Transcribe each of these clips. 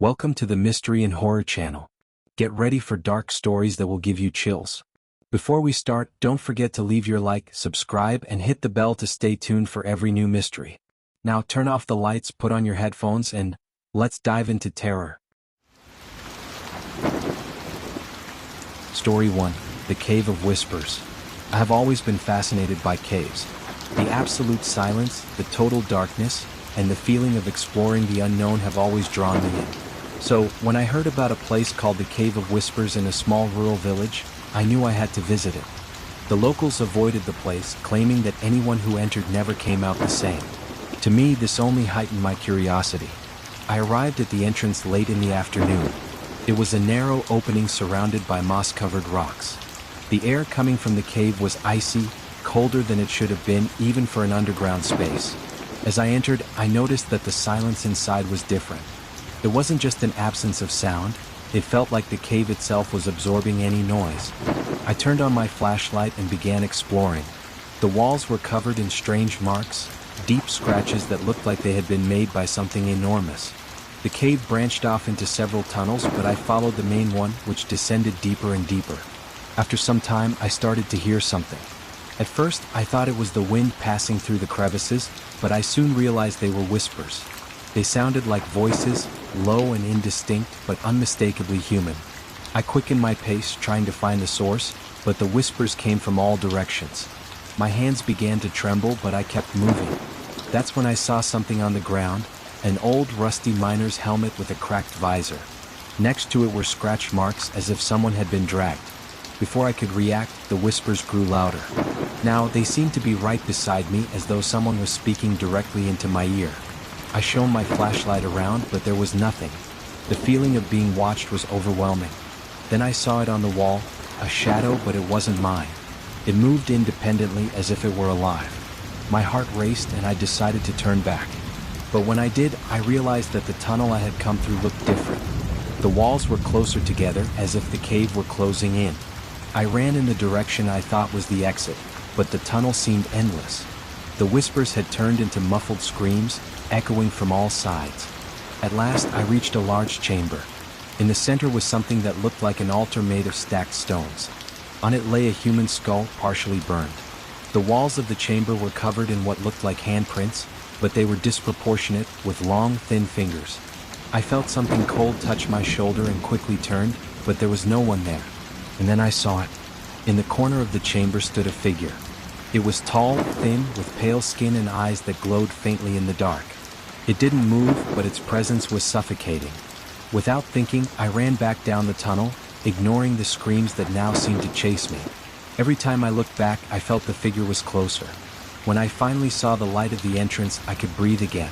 Welcome to the Mystery and Horror channel. Get ready for dark stories that will give you chills. Before we start, don't forget to leave your like, subscribe, and hit the bell to stay tuned for every new mystery. Now turn off the lights, put on your headphones, and let's dive into terror. Story 1. The Cave of Whispers. I have always been fascinated by caves. The absolute silence, the total darkness, and the feeling of exploring the unknown have always drawn me in. So, when I heard about a place called the Cave of Whispers in a small rural village, I knew I had to visit it. The locals avoided the place, claiming that anyone who entered never came out the same. To me, this only heightened my curiosity. I arrived at the entrance late in the afternoon. It was a narrow opening surrounded by moss-covered rocks. The air coming from the cave was icy, colder than it should have been, even for an underground space. As I entered, I noticed that the silence inside was different. It wasn't just an absence of sound, it felt like the cave itself was absorbing any noise. I turned on my flashlight and began exploring. The walls were covered in strange marks, deep scratches that looked like they had been made by something enormous. The cave branched off into several tunnels, but I followed the main one, which descended deeper and deeper. After some time, I started to hear something. At first, I thought it was the wind passing through the crevices, but I soon realized they were whispers. They sounded like voices, low and indistinct, but unmistakably human. I quickened my pace, trying to find the source, but the whispers came from all directions. My hands began to tremble, but I kept moving. That's when I saw something on the ground, an old rusty miner's helmet with a cracked visor. Next to it were scratch marks as if someone had been dragged. Before I could react, the whispers grew louder. Now, they seemed to be right beside me, as though someone was speaking directly into my ear. I shone my flashlight around, but there was nothing. The feeling of being watched was overwhelming. Then I saw it on the wall, a shadow, but it wasn't mine. It moved independently as if it were alive. My heart raced and I decided to turn back. But when I did, I realized that the tunnel I had come through looked different. The walls were closer together, as if the cave were closing in. I ran in the direction I thought was the exit, but the tunnel seemed endless. The whispers had turned into muffled screams, echoing from all sides. At last, I reached a large chamber. In the center was something that looked like an altar made of stacked stones. On it lay a human skull, partially burned. The walls of the chamber were covered in what looked like handprints, but they were disproportionate, with long, thin fingers. I felt something cold touch my shoulder and quickly turned, but there was no one there. And then I saw it. In the corner of the chamber stood a figure. It was tall, thin, with pale skin and eyes that glowed faintly in the dark. It didn't move, but its presence was suffocating. Without thinking, I ran back down the tunnel, ignoring the screams that now seemed to chase me. Every time I looked back, I felt the figure was closer. When I finally saw the light of the entrance, I could breathe again.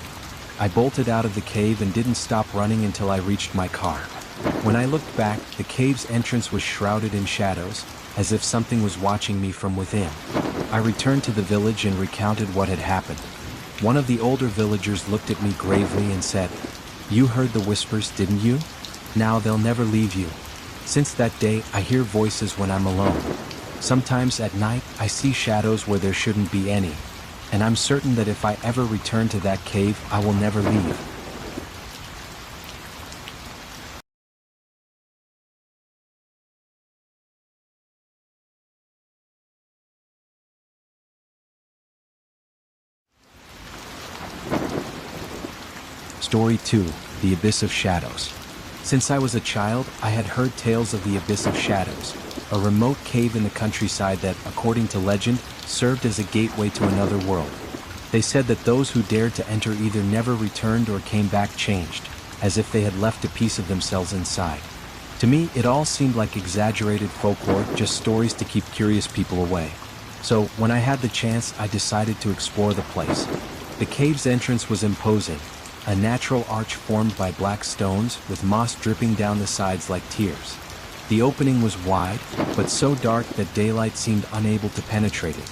I bolted out of the cave and didn't stop running until I reached my car. When I looked back, the cave's entrance was shrouded in shadows, as if something was watching me from within. I returned to the village and recounted what had happened. One of the older villagers looked at me gravely and said, "You heard the whispers, didn't you? Now they'll never leave you." Since that day, I hear voices when I'm alone. Sometimes at night, I see shadows where there shouldn't be any. And I'm certain that if I ever return to that cave, I will never leave. Story 2. The Abyss of Shadows. Since I was a child, I had heard tales of the Abyss of Shadows, a remote cave in the countryside that, according to legend, served as a gateway to another world. They said that those who dared to enter either never returned or came back changed, as if they had left a piece of themselves inside. To me, it all seemed like exaggerated folklore, just stories to keep curious people away. So, when I had the chance, I decided to explore the place. The cave's entrance was imposing. A natural arch formed by black stones, with moss dripping down the sides like tears. The opening was wide, but so dark that daylight seemed unable to penetrate it.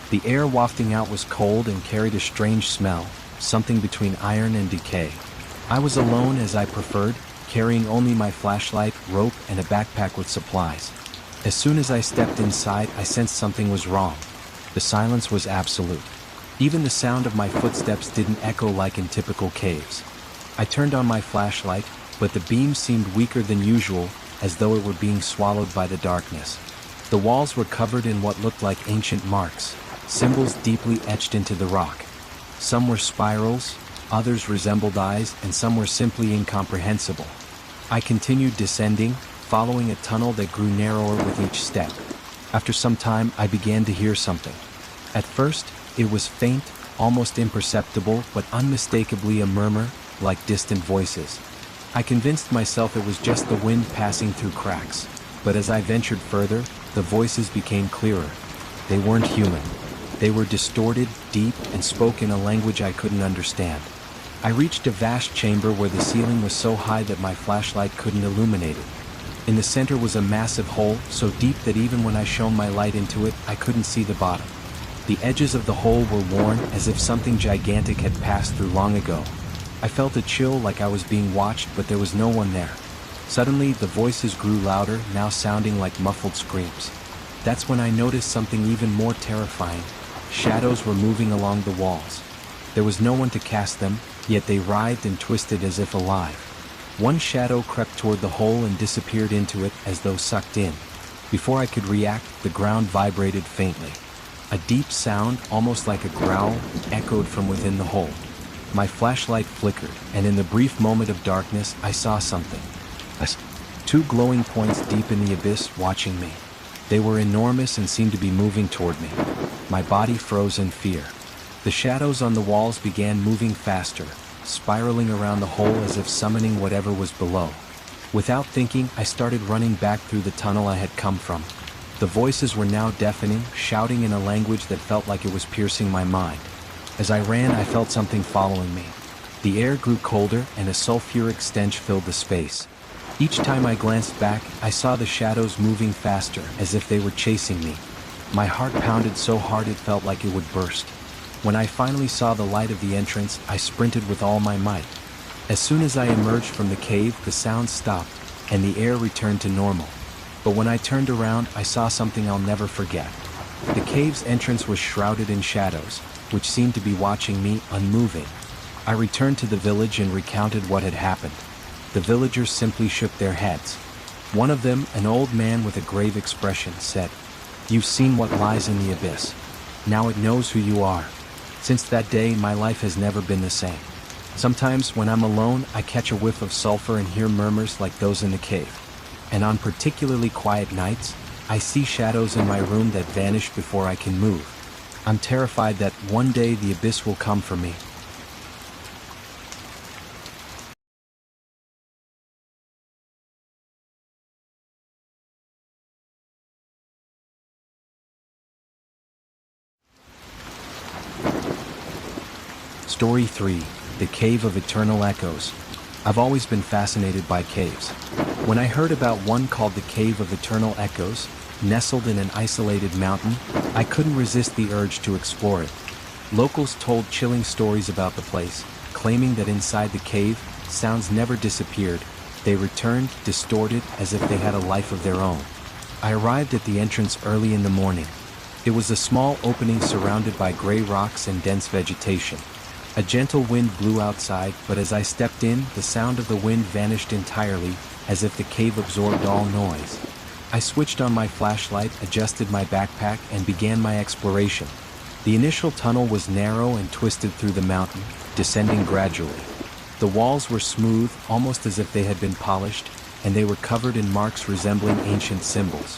The air wafting out was cold and carried a strange smell, something between iron and decay. I was alone, as I preferred, carrying only my flashlight, rope, and a backpack with supplies. As soon as I stepped inside, I sensed something was wrong. The silence was absolute. Even the sound of my footsteps didn't echo like in typical caves. I turned on my flashlight, but the beam seemed weaker than usual, as though it were being swallowed by the darkness. The walls were covered in what looked like ancient marks, symbols deeply etched into the rock. Some were spirals, others resembled eyes, and some were simply incomprehensible. I continued descending, following a tunnel that grew narrower with each step. After some time, I began to hear something. At first, it was faint, almost imperceptible, but unmistakably a murmur, like distant voices. I convinced myself it was just the wind passing through cracks, but as I ventured further, the voices became clearer. They weren't human. They were distorted, deep, and spoke in a language I couldn't understand. I reached a vast chamber where the ceiling was so high that my flashlight couldn't illuminate it. In the center was a massive hole, so deep that even when I shone my light into it, I couldn't see the bottom. The edges of the hole were worn, as if something gigantic had passed through long ago. I felt a chill, like I was being watched, but there was no one there. Suddenly, the voices grew louder, now sounding like muffled screams. That's when I noticed something even more terrifying. Shadows were moving along the walls. There was no one to cast them, yet they writhed and twisted as if alive. One shadow crept toward the hole and disappeared into it as though sucked in. Before I could react, the ground vibrated faintly. A deep sound, almost like a growl, echoed from within the hole. My flashlight flickered, and in the brief moment of darkness, I saw something. Two glowing points deep in the abyss watching me. They were enormous and seemed to be moving toward me. My body froze in fear. The shadows on the walls began moving faster, spiraling around the hole as if summoning whatever was below. Without thinking, I started running back through the tunnel I had come from. The voices were now deafening, shouting in a language that felt like it was piercing my mind. As I ran, I felt something following me. The air grew colder, and a sulfuric stench filled the space. Each time I glanced back, I saw the shadows moving faster, as if they were chasing me. My heart pounded so hard it felt like it would burst. When I finally saw the light of the entrance, I sprinted with all my might. As soon as I emerged from the cave, the sound stopped, and the air returned to normal. But when I turned around, I saw something I'll never forget. The cave's entrance was shrouded in shadows, which seemed to be watching me, unmoving. I returned to the village and recounted what had happened. The villagers simply shook their heads. One of them, an old man with a grave expression, said, "You've seen what lies in the abyss. Now it knows who you are." Since that day, my life has never been the same. Sometimes, when I'm alone, I catch a whiff of sulfur and hear murmurs like those in the cave. And on particularly quiet nights, I see shadows in my room that vanish before I can move. I'm terrified that one day the abyss will come for me. Story 3. The Cave of Eternal Echoes. I've always been fascinated by caves. When I heard about one called the Cave of Eternal Echoes, nestled in an isolated mountain, I couldn't resist the urge to explore it. Locals told chilling stories about the place, claiming that inside the cave, sounds never disappeared. They returned, distorted, as if they had a life of their own. I arrived at the entrance early in the morning. It was a small opening surrounded by gray rocks and dense vegetation. A gentle wind blew outside, but as I stepped in, the sound of the wind vanished entirely, as if the cave absorbed all noise. I switched on my flashlight, adjusted my backpack, and began my exploration. The initial tunnel was narrow and twisted through the mountain, descending gradually. The walls were smooth, almost as if they had been polished, and they were covered in marks resembling ancient symbols.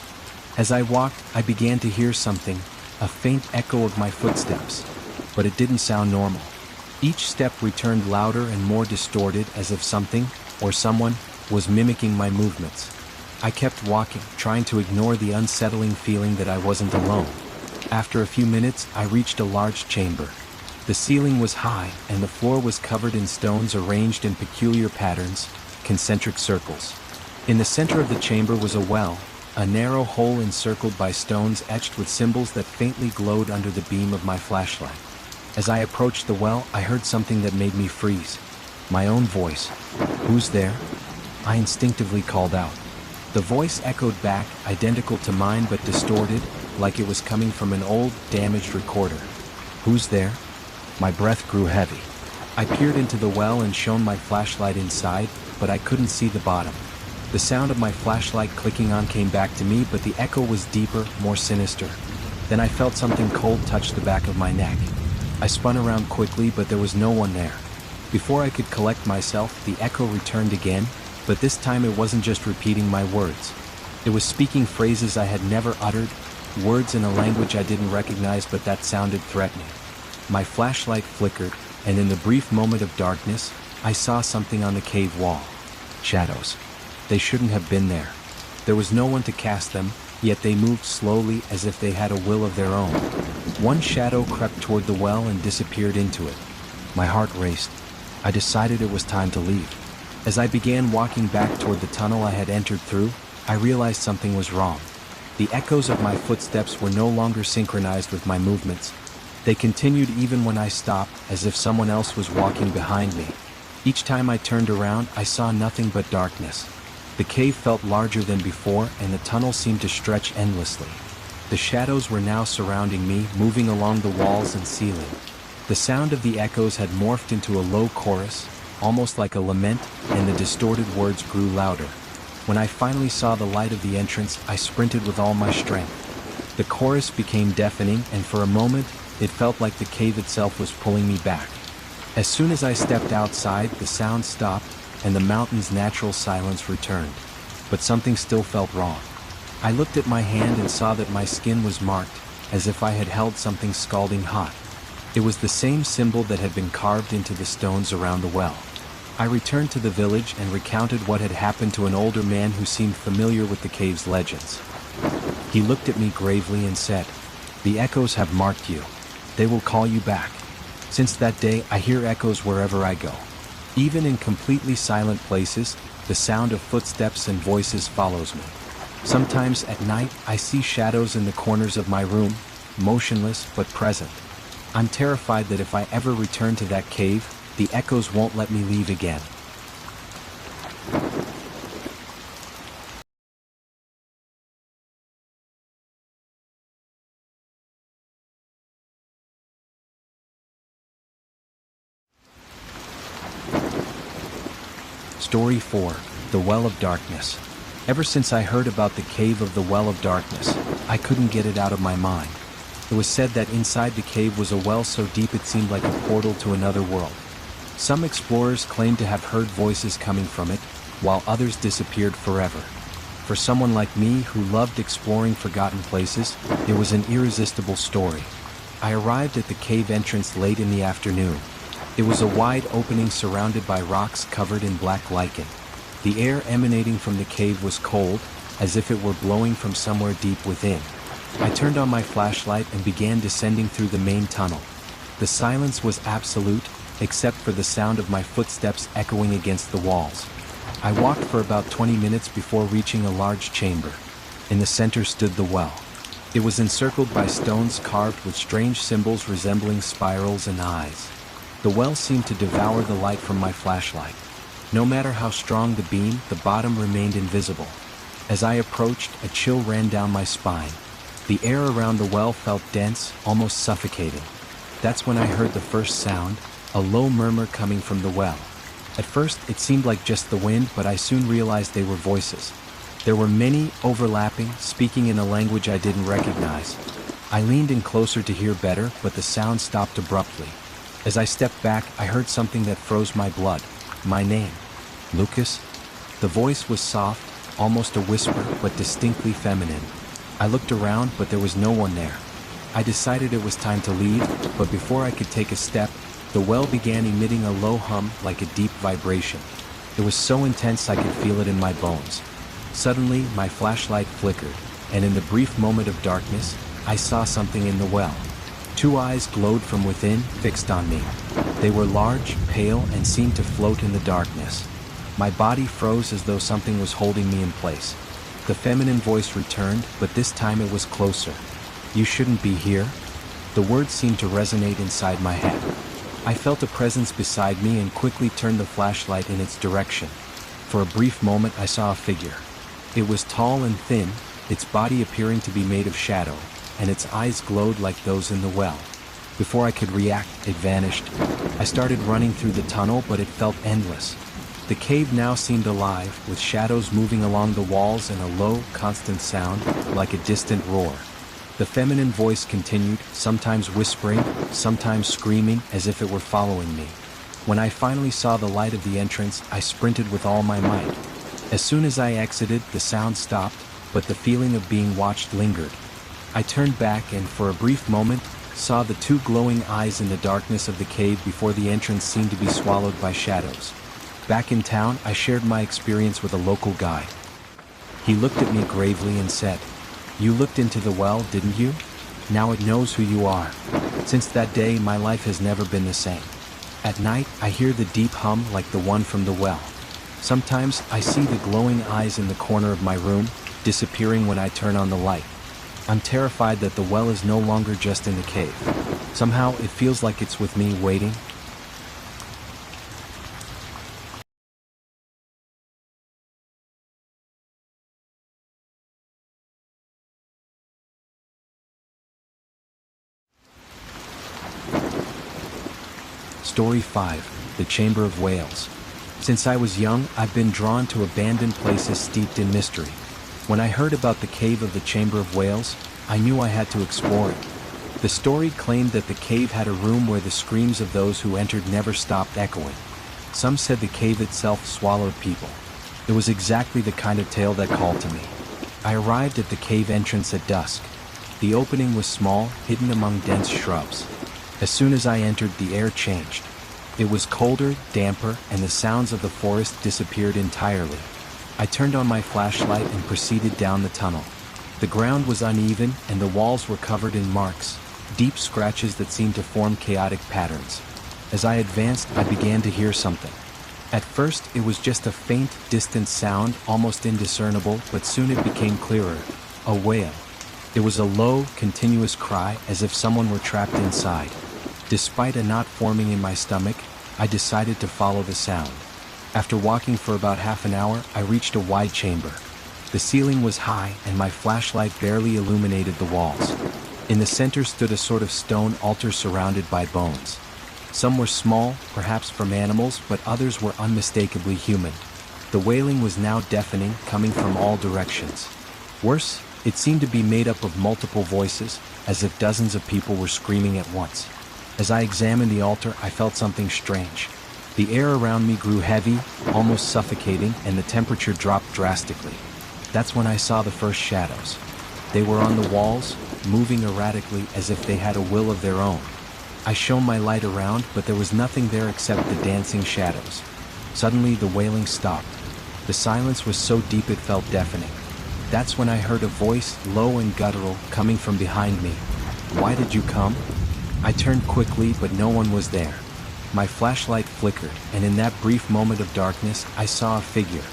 As I walked, I began to hear something, a faint echo of my footsteps, but it didn't sound normal. Each step returned louder and more distorted, as if something, or someone, was mimicking my movements. I kept walking, trying to ignore the unsettling feeling that I wasn't alone. After a few minutes, I reached a large chamber. The ceiling was high, and the floor was covered in stones arranged in peculiar patterns, concentric circles. In the center of the chamber was a well, a narrow hole encircled by stones etched with symbols that faintly glowed under the beam of my flashlight. As I approached the well, I heard something that made me freeze. My own voice. "Who's there?" I instinctively called out. The voice echoed back, identical to mine but distorted, like it was coming from an old, damaged recorder. "Who's there?" My breath grew heavy. I peered into the well and shone my flashlight inside, but I couldn't see the bottom. The sound of my flashlight clicking on came back to me, but the echo was deeper, more sinister. Then I felt something cold touch the back of my neck. I spun around quickly, but there was no one there. Before I could collect myself, the echo returned again, but this time it wasn't just repeating my words. It was speaking phrases I had never uttered, words in a language I didn't recognize, but that sounded threatening. My flashlight flickered, and in the brief moment of darkness, I saw something on the cave wall. Shadows. They shouldn't have been there. There was no one to cast them, yet they moved slowly as if they had a will of their own. One shadow crept toward the well and disappeared into it. My heart raced. I decided it was time to leave. As I began walking back toward the tunnel I had entered through, I realized something was wrong. The echoes of my footsteps were no longer synchronized with my movements. They continued even when I stopped, as if someone else was walking behind me. Each time I turned around, I saw nothing but darkness. The cave felt larger than before, and the tunnel seemed to stretch endlessly. The shadows were now surrounding me, moving along the walls and ceiling. The sound of the echoes had morphed into a low chorus, almost like a lament, and the distorted words grew louder. When I finally saw the light of the entrance, I sprinted with all my strength. The chorus became deafening, and for a moment, it felt like the cave itself was pulling me back. As soon as I stepped outside, the sound stopped, and the mountain's natural silence returned. But something still felt wrong. I looked at my hand and saw that my skin was marked, as if I had held something scalding hot. It was the same symbol that had been carved into the stones around the well. I returned to the village and recounted what had happened to an older man who seemed familiar with the cave's legends. He looked at me gravely and said, "The echoes have marked you. They will call you back." Since that day, I hear echoes wherever I go. Even in completely silent places, the sound of footsteps and voices follows me. Sometimes at night, I see shadows in the corners of my room, motionless but present. I'm terrified that if I ever return to that cave, the echoes won't let me leave again. Story 4. The Well of Darkness. Ever since I heard about the cave of the Well of Darkness, I couldn't get it out of my mind. It was said that inside the cave was a well so deep it seemed like a portal to another world. Some explorers claimed to have heard voices coming from it, while others disappeared forever. For someone like me who loved exploring forgotten places, it was an irresistible story. I arrived at the cave entrance late in the afternoon. It was a wide opening surrounded by rocks covered in black lichen. The air emanating from the cave was cold, as if it were blowing from somewhere deep within. I turned on my flashlight and began descending through the main tunnel. The silence was absolute, except for the sound of my footsteps echoing against the walls. I walked for about 20 minutes before reaching a large chamber. In the center stood the well. It was encircled by stones carved with strange symbols resembling spirals and eyes. The well seemed to devour the light from my flashlight. No matter how strong the beam, the bottom remained invisible. As I approached, a chill ran down my spine. The air around the well felt dense, almost suffocating. That's when I heard the first sound, a low murmur coming from the well. At first, it seemed like just the wind, but I soon realized they were voices. There were many, overlapping, speaking in a language I didn't recognize. I leaned in closer to hear better, but the sound stopped abruptly. As I stepped back, I heard something that froze my blood. My name. Lucas? The voice was soft, almost a whisper, but distinctly feminine. I looked around, but there was no one there. I decided it was time to leave, but before I could take a step, the well began emitting a low hum like a deep vibration. It was so intense I could feel it in my bones. Suddenly, my flashlight flickered, and in the brief moment of darkness, I saw something in the well. Two eyes glowed from within, fixed on me. They were large, pale, and seemed to float in the darkness. My body froze as though something was holding me in place. The feminine voice returned, but this time it was closer. "You shouldn't be here." The words seemed to resonate inside my head. I felt a presence beside me and quickly turned the flashlight in its direction. For a brief moment I saw a figure. It was tall and thin, its body appearing to be made of shadow, and its eyes glowed like those in the well. Before I could react, it vanished. I started running through the tunnel, but it felt endless. The cave now seemed alive, with shadows moving along the walls and a low, constant sound, like a distant roar. The feminine voice continued, sometimes whispering, sometimes screaming, as if it were following me. When I finally saw the light of the entrance, I sprinted with all my might. As soon as I exited, the sound stopped, but the feeling of being watched lingered. I turned back and, for a brief moment, saw the two glowing eyes in the darkness of the cave before the entrance seemed to be swallowed by shadows. Back in town, I shared my experience with a local guide. He looked at me gravely and said, "You looked into the well, didn't you? Now it knows who you are." Since that day, my life has never been the same. At night, I hear the deep hum like the one from the well. Sometimes, I see the glowing eyes in the corner of my room, disappearing when I turn on the light. I'm terrified that the well is no longer just in the cave. Somehow, it feels like it's with me, waiting. Story 5. The Chamber of Wails. Since I was young, I've been drawn to abandoned places steeped in mystery. When I heard about the cave of the Chamber of Wails, I knew I had to explore it. The story claimed that the cave had a room where the screams of those who entered never stopped echoing. Some said the cave itself swallowed people. It was exactly the kind of tale that called to me. I arrived at the cave entrance at dusk. The opening was small, hidden among dense shrubs. As soon as I entered, the air changed. It was colder, damper, and the sounds of the forest disappeared entirely. I turned on my flashlight and proceeded down the tunnel. The ground was uneven, and the walls were covered in marks, deep scratches that seemed to form chaotic patterns. As I advanced, I began to hear something. At first, it was just a faint, distant sound, almost indiscernible, but soon it became clearer. A wail. It was a low, continuous cry, as if someone were trapped inside. Despite a knot forming in my stomach, I decided to follow the sound. After walking for about half an hour, I reached a wide chamber. The ceiling was high, and my flashlight barely illuminated the walls. In the center stood a sort of stone altar surrounded by bones. Some were small, perhaps from animals, but others were unmistakably human. The wailing was now deafening, coming from all directions. Worse, it seemed to be made up of multiple voices, as if dozens of people were screaming at once. As I examined the altar, I felt something strange. The air around me grew heavy, almost suffocating, and the temperature dropped drastically. That's when I saw the first shadows. They were on the walls, moving erratically as if they had a will of their own. I shone my light around, but there was nothing there except the dancing shadows. Suddenly, the wailing stopped. The silence was so deep it felt deafening. That's when I heard a voice, low and guttural, coming from behind me. "Why did you come?" I turned quickly, but no one was there. My flashlight flickered, and in that brief moment of darkness, I saw a figure.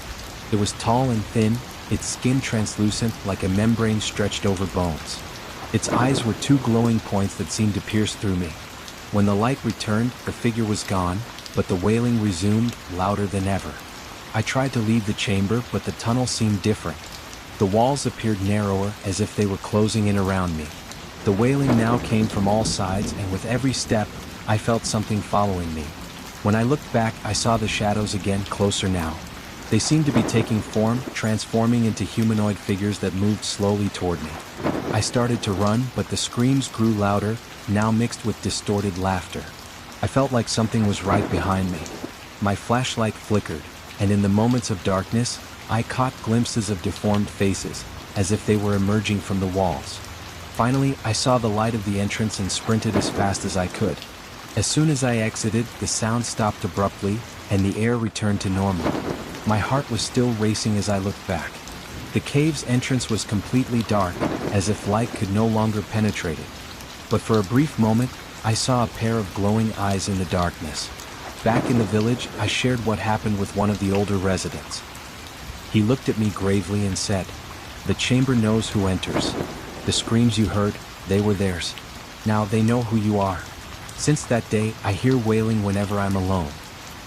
It was tall and thin, its skin translucent like a membrane stretched over bones. Its eyes were two glowing points that seemed to pierce through me. When the light returned, the figure was gone, but the wailing resumed, louder than ever. I tried to leave the chamber, but the tunnel seemed different. The walls appeared narrower, as if they were closing in around me. The wailing now came from all sides, and with every step, I felt something following me. When I looked back, I saw the shadows again, closer now. They seemed to be taking form, transforming into humanoid figures that moved slowly toward me. I started to run, but the screams grew louder, now mixed with distorted laughter. I felt like something was right behind me. My flashlight flickered, and in the moments of darkness, I caught glimpses of deformed faces, as if they were emerging from the walls. Finally, I saw the light of the entrance and sprinted as fast as I could. As soon as I exited, the sound stopped abruptly, and the air returned to normal. My heart was still racing as I looked back. The cave's entrance was completely dark, as if light could no longer penetrate it. But for a brief moment, I saw a pair of glowing eyes in the darkness. Back in the village, I shared what happened with one of the older residents. He looked at me gravely and said, "The chamber knows who enters. The screams you heard, they were theirs. Now they know who you are." Since that day, I hear wailing whenever I'm alone.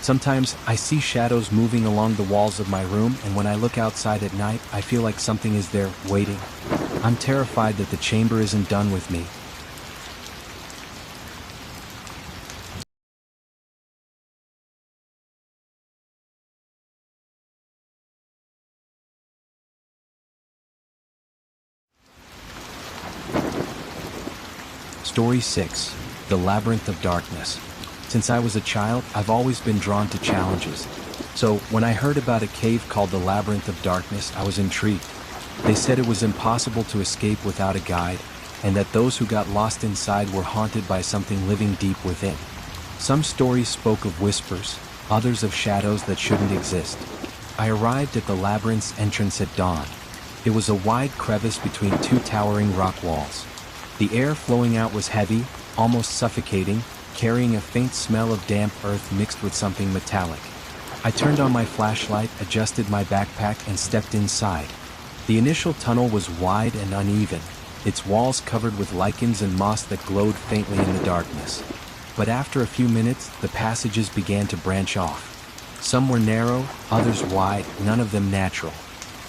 Sometimes I see shadows moving along the walls of my room, and when I look outside at night, I feel like something is there, waiting. I'm terrified that the chamber isn't done with me, Story 6. The Labyrinth of Darkness. Since I was a child, I've always been drawn to challenges. So, when I heard about a cave called the Labyrinth of Darkness, I was intrigued. They said it was impossible to escape without a guide, and that those who got lost inside were haunted by something living deep within. Some stories spoke of whispers, others of shadows that shouldn't exist. I arrived at the labyrinth's entrance at dawn. It was a wide crevice between two towering rock walls. The air flowing out was heavy, almost suffocating, carrying a faint smell of damp earth mixed with something metallic. I turned on my flashlight, adjusted my backpack, and stepped inside. The initial tunnel was wide and uneven, its walls covered with lichens and moss that glowed faintly in the darkness. But after a few minutes, the passages began to branch off. Some were narrow, others wide, none of them natural.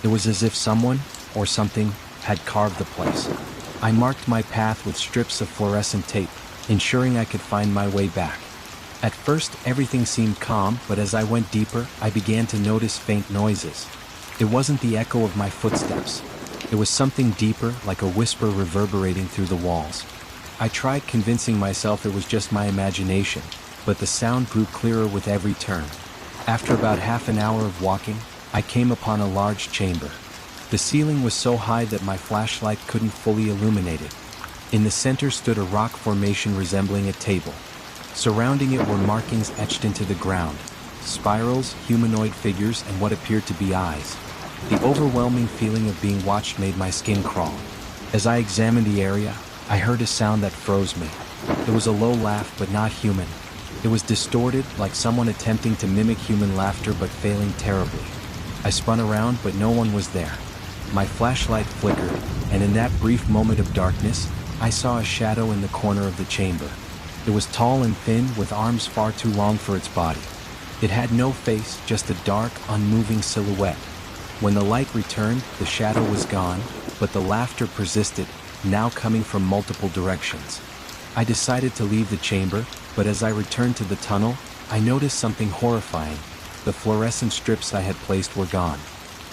It was as if someone, or something, had carved the place. I marked my path with strips of fluorescent tape, ensuring I could find my way back. At first, everything seemed calm, but as I went deeper, I began to notice faint noises. It wasn't the echo of my footsteps. It was something deeper, like a whisper reverberating through the walls. I tried convincing myself it was just my imagination, but the sound grew clearer with every turn. After about half an hour of walking, I came upon a large chamber. The ceiling was so high that my flashlight couldn't fully illuminate it. In the center stood a rock formation resembling a table. Surrounding it were markings etched into the ground, spirals, humanoid figures, and what appeared to be eyes. The overwhelming feeling of being watched made my skin crawl. As I examined the area, I heard a sound that froze me. It was a low laugh, but not human. It was distorted, like someone attempting to mimic human laughter but failing terribly. I spun around, but no one was there. My flashlight flickered, and in that brief moment of darkness, I saw a shadow in the corner of the chamber. It was tall and thin, with arms far too long for its body. It had no face, just a dark, unmoving silhouette. When the light returned, the shadow was gone, but the laughter persisted, now coming from multiple directions. I decided to leave the chamber, but as I returned to the tunnel, I noticed something horrifying. The fluorescent strips I had placed were gone.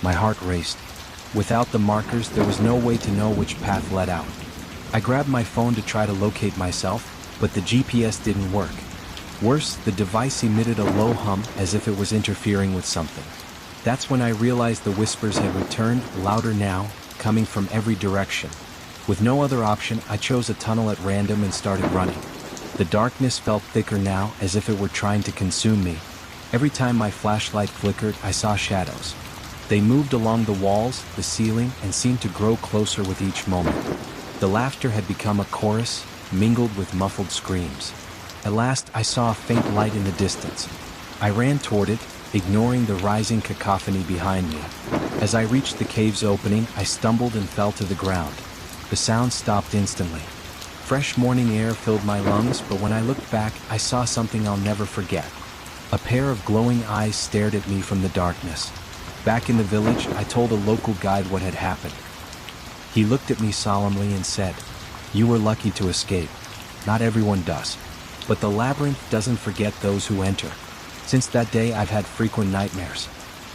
My heart raced. Without the markers, there was no way to know which path led out. I grabbed my phone to try to locate myself, but the GPS didn't work. Worse, the device emitted a low hum as if it was interfering with something. That's when I realized the whispers had returned, louder now, coming from every direction. With no other option, I chose a tunnel at random and started running. The darkness felt thicker now, as if it were trying to consume me. Every time my flashlight flickered, I saw shadows. They moved along the walls, the ceiling, and seemed to grow closer with each moment. The laughter had become a chorus, mingled with muffled screams. At last, I saw a faint light in the distance. I ran toward it, ignoring the rising cacophony behind me. As I reached the cave's opening, I stumbled and fell to the ground. The sound stopped instantly. Fresh morning air filled my lungs, but when I looked back, I saw something I'll never forget. A pair of glowing eyes stared at me from the darkness. Back in the village, I told a local guide what had happened. He looked at me solemnly and said, "You were lucky to escape. Not everyone does. But the labyrinth doesn't forget those who enter." Since that day, I've had frequent nightmares.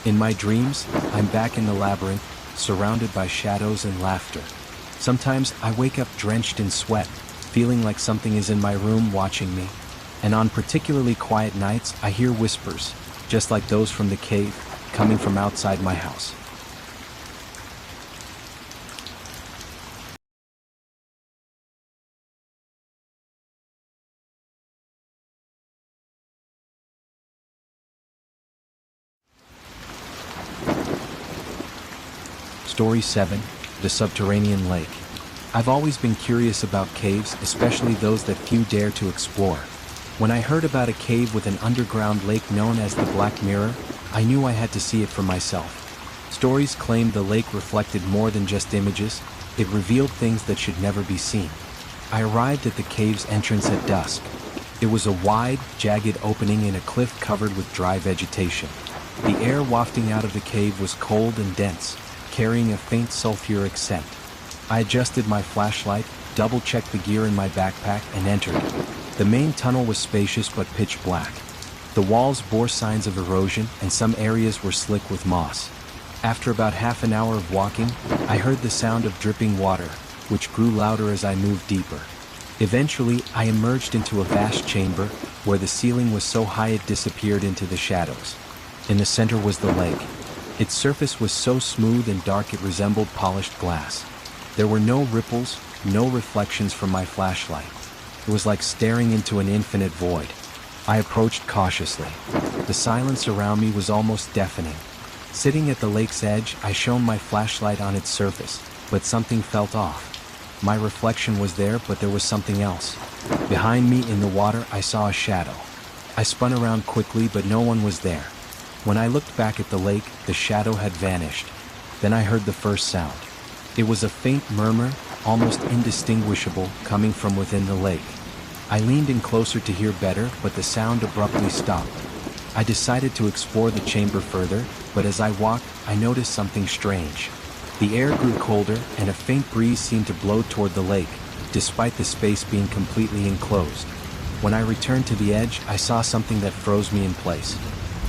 In my dreams, I'm back in the labyrinth, surrounded by shadows and laughter. Sometimes I wake up drenched in sweat, feeling like something is in my room watching me. And on particularly quiet nights, I hear whispers, just like those from the cave, coming from outside my house. Story 7. The Subterranean Lake. I've always been curious about caves, especially those that few dare to explore. When I heard about a cave with an underground lake known as the Black Mirror, I knew I had to see it for myself. Stories claimed the lake reflected more than just images, it revealed things that should never be seen. I arrived at the cave's entrance at dusk. It was a wide, jagged opening in a cliff covered with dry vegetation. The air wafting out of the cave was cold and dense, carrying a faint sulfuric scent. I adjusted my flashlight, double-checked the gear in my backpack, and entered. The main tunnel was spacious but pitch black. The walls bore signs of erosion, and some areas were slick with moss. After about half an hour of walking, I heard the sound of dripping water, which grew louder as I moved deeper. Eventually, I emerged into a vast chamber, where the ceiling was so high it disappeared into the shadows. In the center was the lake. Its surface was so smooth and dark it resembled polished glass. There were no ripples, no reflections from my flashlight. It was like staring into an infinite void. I approached cautiously. The silence around me was almost deafening. Sitting at the lake's edge, I shone my flashlight on its surface, but something felt off. My reflection was there, but there was something else. Behind me in the water, I saw a shadow. I spun around quickly, but no one was there. When I looked back at the lake, the shadow had vanished. Then I heard the first sound. It was a faint murmur, almost indistinguishable, coming from within the lake. I leaned in closer to hear better, but the sound abruptly stopped. I decided to explore the chamber further, but as I walked, I noticed something strange. The air grew colder, and a faint breeze seemed to blow toward the lake, despite the space being completely enclosed. When I returned to the edge, I saw something that froze me in place.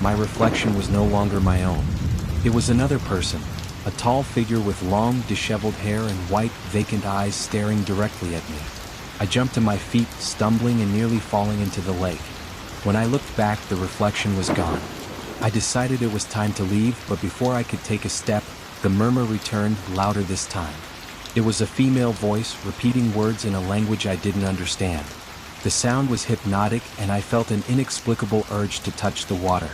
My reflection was no longer my own. It was another person, a tall figure with long, disheveled hair and white, vacant eyes staring directly at me. I jumped to my feet, stumbling and nearly falling into the lake. When I looked back, the reflection was gone. I decided it was time to leave, but before I could take a step, the murmur returned, louder this time. It was a female voice, repeating words in a language I didn't understand. The sound was hypnotic, and I felt an inexplicable urge to touch the water.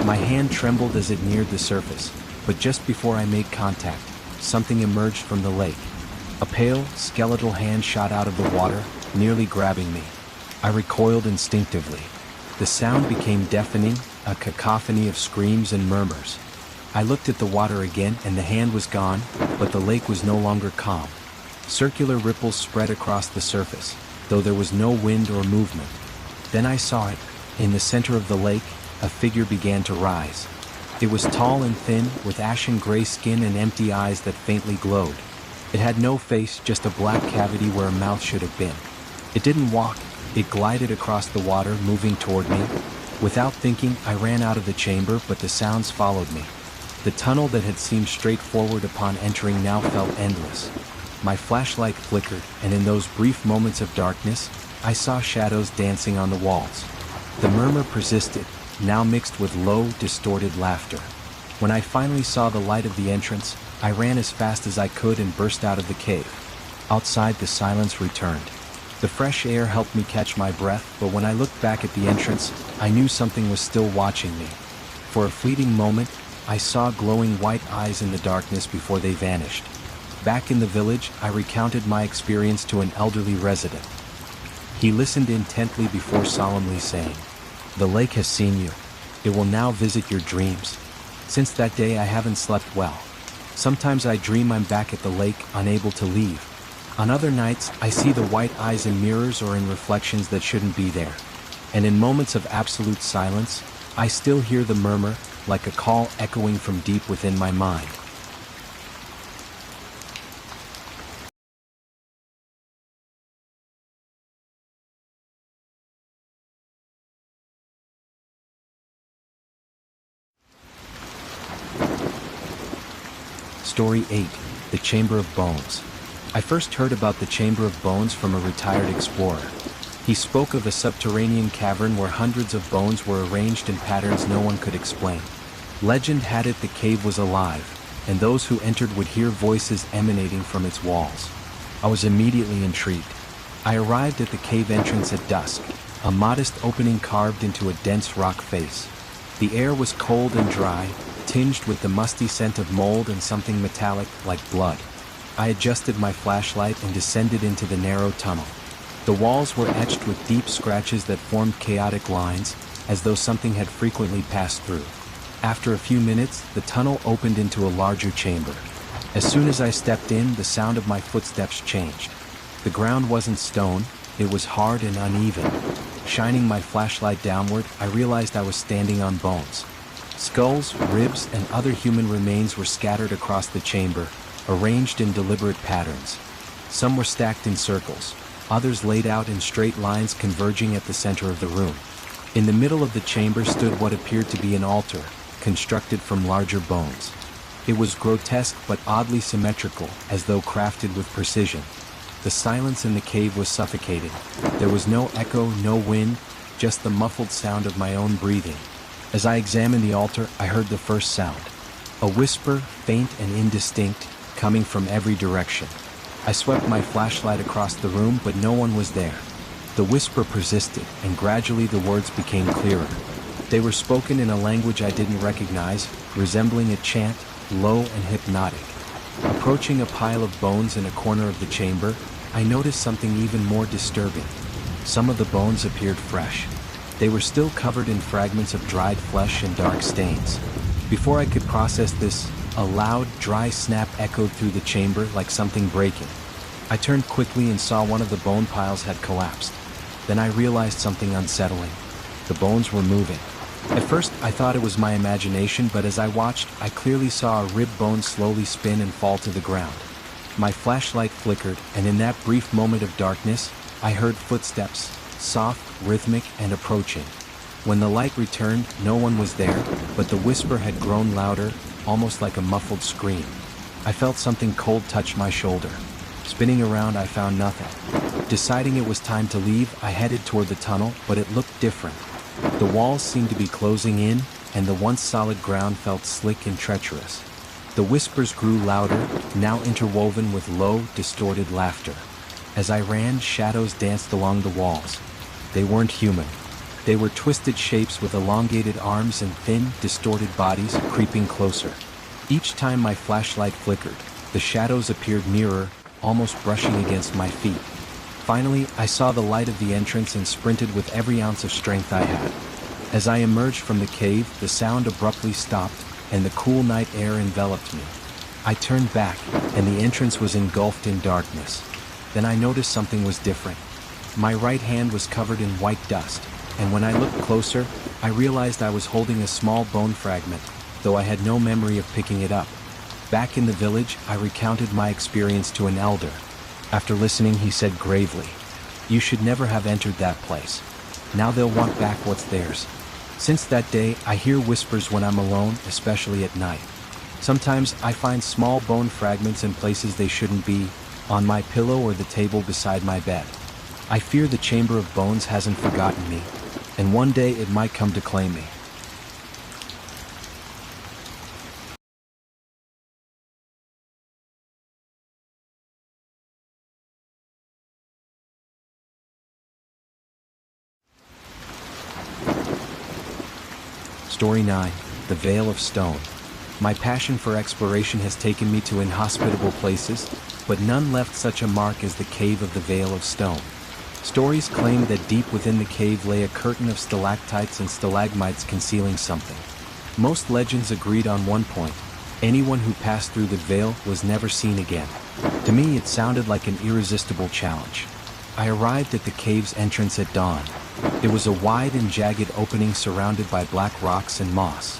My hand trembled as it neared the surface, but just before I made contact, something emerged from the lake. A pale, skeletal hand shot out of the water, nearly grabbing me. I recoiled instinctively. The sound became deafening, a cacophony of screams and murmurs. I looked at the water again, and the hand was gone, but the lake was no longer calm. Circular ripples spread across the surface, though there was no wind or movement. Then I saw it. In the center of the lake, a figure began to rise. It was tall and thin, with ashen gray skin and empty eyes that faintly glowed. It had no face, just a black cavity where a mouth should have been. It didn't walk, it glided across the water, moving toward me. Without thinking, I ran out of the chamber, but the sounds followed me. The tunnel that had seemed straightforward upon entering now felt endless. My flashlight flickered, and in those brief moments of darkness, I saw shadows dancing on the walls. The murmur persisted, now mixed with low, distorted laughter. When I finally saw the light of the entrance, I ran as fast as I could and burst out of the cave. Outside, the silence returned. The fresh air helped me catch my breath, but when I looked back at the entrance, I knew something was still watching me. For a fleeting moment, I saw glowing white eyes in the darkness before they vanished. Back in the village, I recounted my experience to an elderly resident. He listened intently before solemnly saying, "The lake has seen you. It will now visit your dreams." Since that day, I haven't slept well. Sometimes I dream I'm back at the lake, unable to leave. On other nights, I see the white eyes in mirrors or in reflections that shouldn't be there. And in moments of absolute silence, I still hear the murmur, like a call echoing from deep within my mind. Story 8. The Chamber of Bones. I first heard about the Chamber of Bones from a retired explorer. He spoke of a subterranean cavern where hundreds of bones were arranged in patterns no one could explain. Legend had it the cave was alive, and those who entered would hear voices emanating from its walls. I was immediately intrigued. I arrived at the cave entrance at dusk, a modest opening carved into a dense rock face. The air was cold and dry, tinged with the musty scent of mold and something metallic like blood. I adjusted my flashlight and descended into the narrow tunnel. The walls were etched with deep scratches that formed chaotic lines, as though something had frequently passed through. After a few minutes, the tunnel opened into a larger chamber. As soon as I stepped in, the sound of my footsteps changed. The ground wasn't stone, it was hard and uneven. Shining my flashlight downward, I realized I was standing on bones. Skulls, ribs, and other human remains were scattered across the chamber, arranged in deliberate patterns. Some were stacked in circles, others laid out in straight lines converging at the center of the room. In the middle of the chamber stood what appeared to be an altar, constructed from larger bones. It was grotesque but oddly symmetrical, as though crafted with precision. The silence in the cave was suffocating. There was no echo, no wind, just the muffled sound of my own breathing. As I examined the altar, I heard the first sound. A whisper, faint and indistinct, coming from every direction. I swept my flashlight across the room, but no one was there. The whisper persisted, and gradually the words became clearer. They were spoken in a language I didn't recognize, resembling a chant, low and hypnotic. Approaching a pile of bones in a corner of the chamber, I noticed something even more disturbing. Some of the bones appeared fresh. They were still covered in fragments of dried flesh and dark stains. Before I could process this, a loud, dry snap echoed through the chamber like something breaking. I turned quickly and saw one of the bone piles had collapsed. Then I realized something unsettling. The bones were moving. At first, I thought it was my imagination, but as I watched, I clearly saw a rib bone slowly spin and fall to the ground. My flashlight flickered, and in that brief moment of darkness, I heard footsteps, soft, rhythmic, and approaching. When the light returned, no one was there, but the whisper had grown louder, almost like a muffled scream. I felt something cold touch my shoulder. Spinning around, I found nothing. Deciding it was time to leave, I headed toward the tunnel, but it looked different. The walls seemed to be closing in, and the once solid ground felt slick and treacherous. The whispers grew louder, now interwoven with low, distorted laughter. As I ran, shadows danced along the walls. They weren't human. They were twisted shapes with elongated arms and thin, distorted bodies creeping closer. Each time my flashlight flickered, the shadows appeared nearer, almost brushing against my feet. Finally, I saw the light of the entrance and sprinted with every ounce of strength I had. As I emerged from the cave, the sound abruptly stopped, and the cool night air enveloped me. I turned back, and the entrance was engulfed in darkness. Then I noticed something was different. My right hand was covered in white dust, and when I looked closer, I realized I was holding a small bone fragment, though I had no memory of picking it up. Back in the village, I recounted my experience to an elder. After listening, he said gravely, "You should never have entered that place. Now they'll want back what's theirs." Since that day, I hear whispers when I'm alone, especially at night. Sometimes I find small bone fragments in places they shouldn't be, on my pillow or the table beside my bed. I fear the Chamber of Bones hasn't forgotten me, and one day it might come to claim me. Story 9. The Veil of Stone. My passion for exploration has taken me to inhospitable places, but none left such a mark as the Cave of the Veil of Stone. Stories claim that deep within the cave lay a curtain of stalactites and stalagmites concealing something. Most legends agreed on one point: anyone who passed through the veil was never seen again. To me, it sounded like an irresistible challenge. I arrived at the cave's entrance at dawn. It was a wide and jagged opening surrounded by black rocks and moss.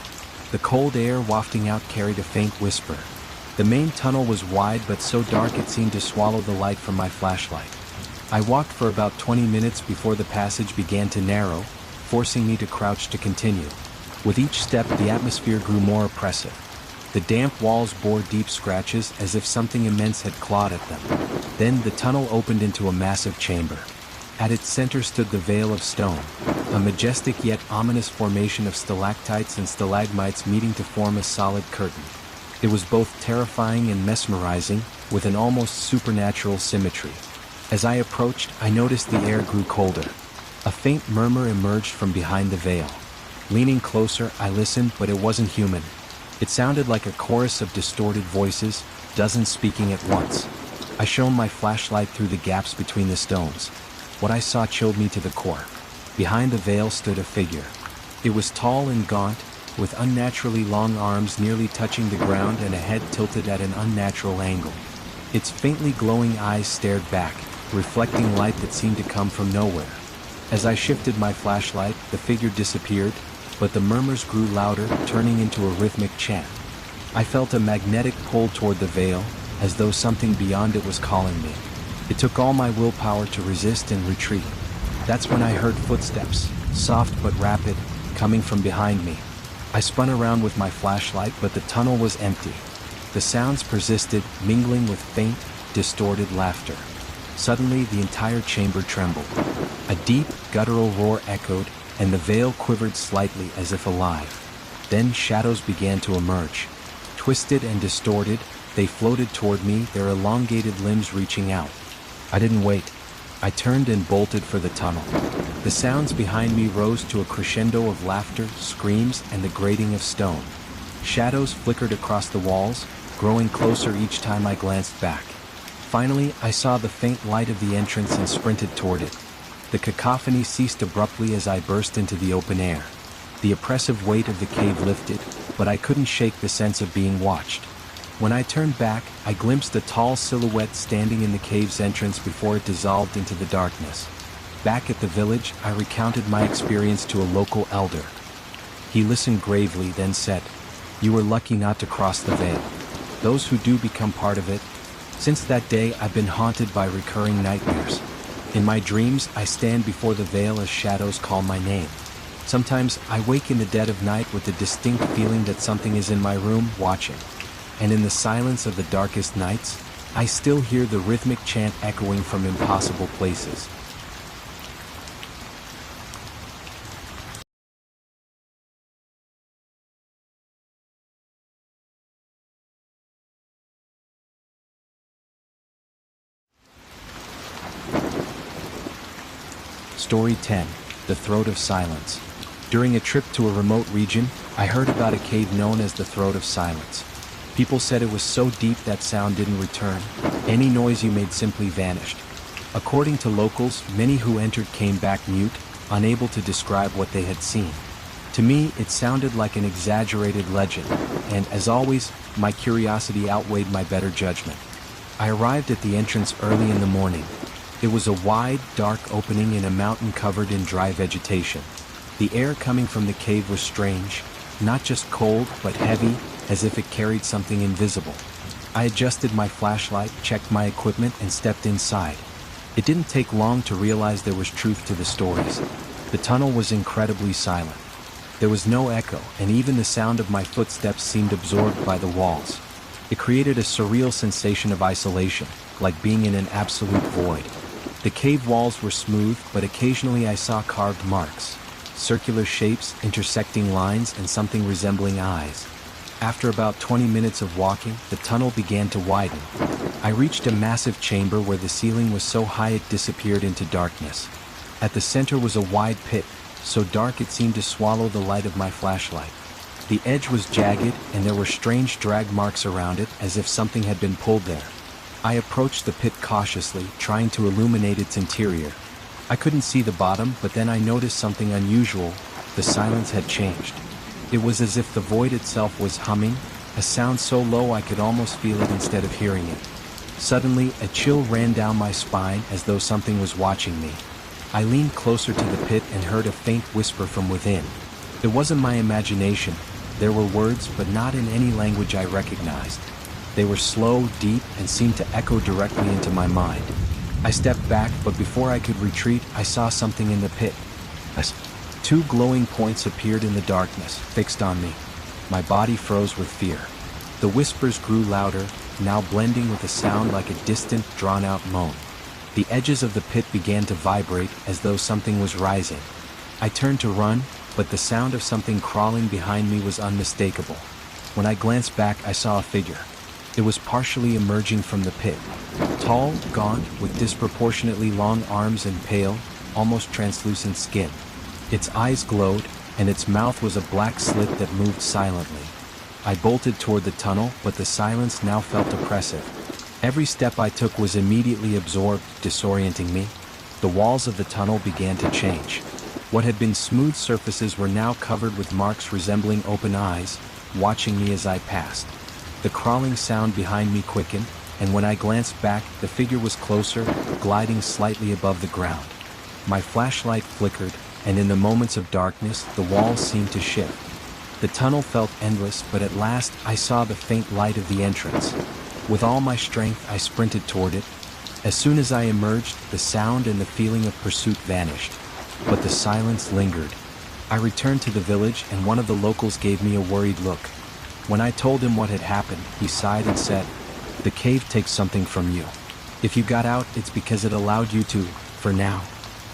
The cold air wafting out carried a faint whisper. The main tunnel was wide but so dark it seemed to swallow the light from my flashlight. I walked for about 20 minutes before the passage began to narrow, forcing me to crouch to continue. With each step, the atmosphere grew more oppressive. The damp walls bore deep scratches as if something immense had clawed at them. Then the tunnel opened into a massive chamber. At its center stood the Veil of Stone, a majestic yet ominous formation of stalactites and stalagmites meeting to form a solid curtain. It was both terrifying and mesmerizing, with an almost supernatural symmetry. As I approached, I noticed the air grew colder. A faint murmur emerged from behind the veil. Leaning closer, I listened, but it wasn't human. It sounded like a chorus of distorted voices, dozens speaking at once. I shone my flashlight through the gaps between the stones. What I saw chilled me to the core. Behind the veil stood a figure. It was tall and gaunt, with unnaturally long arms nearly touching the ground and a head tilted at an unnatural angle. Its faintly glowing eyes stared back, reflecting light that seemed to come from nowhere. As I shifted my flashlight, the figure disappeared, but the murmurs grew louder, turning into a rhythmic chant. I felt a magnetic pull toward the veil, as though something beyond it was calling me. It took all my willpower to resist and retreat. That's when I heard footsteps, soft but rapid, coming from behind me. I spun around with my flashlight, but the tunnel was empty. The sounds persisted, mingling with faint, distorted laughter. Suddenly, the entire chamber trembled. A deep, guttural roar echoed, and the veil quivered slightly as if alive. Then shadows began to emerge. Twisted and distorted, they floated toward me, their elongated limbs reaching out. I didn't wait. I turned and bolted for the tunnel. The sounds behind me rose to a crescendo of laughter, screams, and the grating of stone. Shadows flickered across the walls, growing closer each time I glanced back. Finally, I saw the faint light of the entrance and sprinted toward it. The cacophony ceased abruptly as I burst into the open air. The oppressive weight of the cave lifted, but I couldn't shake the sense of being watched. When I turned back, I glimpsed a tall silhouette standing in the cave's entrance before it dissolved into the darkness. Back at the village, I recounted my experience to a local elder. He listened gravely, then said, "You were lucky not to cross the veil. Those who do become part of it. Since that day, I've been haunted by recurring nightmares. In my dreams, I stand before the veil as shadows call my name. Sometimes I wake in the dead of night with the distinct feeling that something is in my room, watching. And in the silence of the darkest nights, I still hear the rhythmic chant echoing from impossible places." Story 10. The Throat of Silence. During a trip to a remote region, I heard about a cave known as the Throat of Silence. People said it was so deep that sound didn't return. Any noise you made simply vanished. According to locals, many who entered came back mute, unable to describe what they had seen. To me, it sounded like an exaggerated legend, and as always, my curiosity outweighed my better judgment. I arrived at the entrance early in the morning. It was a wide, dark opening in a mountain covered in dry vegetation. The air coming from the cave was strange, not just cold, but heavy, as if it carried something invisible. I adjusted my flashlight, checked my equipment, and stepped inside. It didn't take long to realize there was truth to the stories. The tunnel was incredibly silent. There was no echo, and even the sound of my footsteps seemed absorbed by the walls. It created a surreal sensation of isolation, like being in an absolute void. The cave walls were smooth, but occasionally I saw carved marks, circular shapes, intersecting lines, and something resembling eyes. After about 20 minutes of walking, the tunnel began to widen. I reached a massive chamber where the ceiling was so high it disappeared into darkness. At the center was a wide pit, so dark it seemed to swallow the light of my flashlight. The edge was jagged, and there were strange drag marks around it, as if something had been pulled there. I approached the pit cautiously, trying to illuminate its interior. I couldn't see the bottom, but then I noticed something unusual. The silence had changed. It was as if the void itself was humming, a sound so low I could almost feel it instead of hearing it. Suddenly, a chill ran down my spine as though something was watching me. I leaned closer to the pit and heard a faint whisper from within. It wasn't my imagination. There were words, but not in any language I recognized. They were slow, deep, and seemed to echo directly into my mind. I stepped back, but before I could retreat, I saw something in the pit. Two glowing points appeared in the darkness, fixed on me. My body froze with fear. The whispers grew louder, now blending with a sound like a distant, drawn-out moan. The edges of the pit began to vibrate, as though something was rising. I turned to run, but the sound of something crawling behind me was unmistakable. When I glanced back, I saw a figure. It was partially emerging from the pit. Tall, gaunt, with disproportionately long arms and pale, almost translucent skin. Its eyes glowed, and its mouth was a black slit that moved silently. I bolted toward the tunnel, but the silence now felt oppressive. Every step I took was immediately absorbed, disorienting me. The walls of the tunnel began to change. What had been smooth surfaces were now covered with marks resembling open eyes, watching me as I passed. The crawling sound behind me quickened, and when I glanced back, the figure was closer, gliding slightly above the ground. My flashlight flickered, and in the moments of darkness, the walls seemed to shift. The tunnel felt endless, but at last I saw the faint light of the entrance. With all my strength, I sprinted toward it. As soon as I emerged, the sound and the feeling of pursuit vanished. But the silence lingered. I returned to the village, and one of the locals gave me a worried look. When I told him what had happened, he sighed and said, "The cave takes something from you. If you got out, it's because it allowed you to, for now.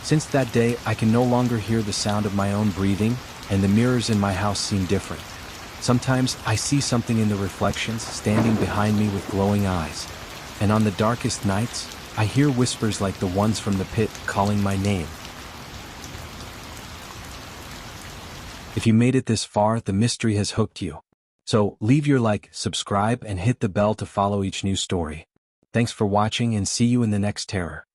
Since that day, I can no longer hear the sound of my own breathing, and the mirrors in my house seem different. Sometimes I see something in the reflections standing behind me with glowing eyes. And on the darkest nights, I hear whispers like the ones from the pit calling my name. If you made it this far, the mystery has hooked you. So leave your like, subscribe, and hit the bell to follow each new story. Thanks for watching, and see you in the next terror.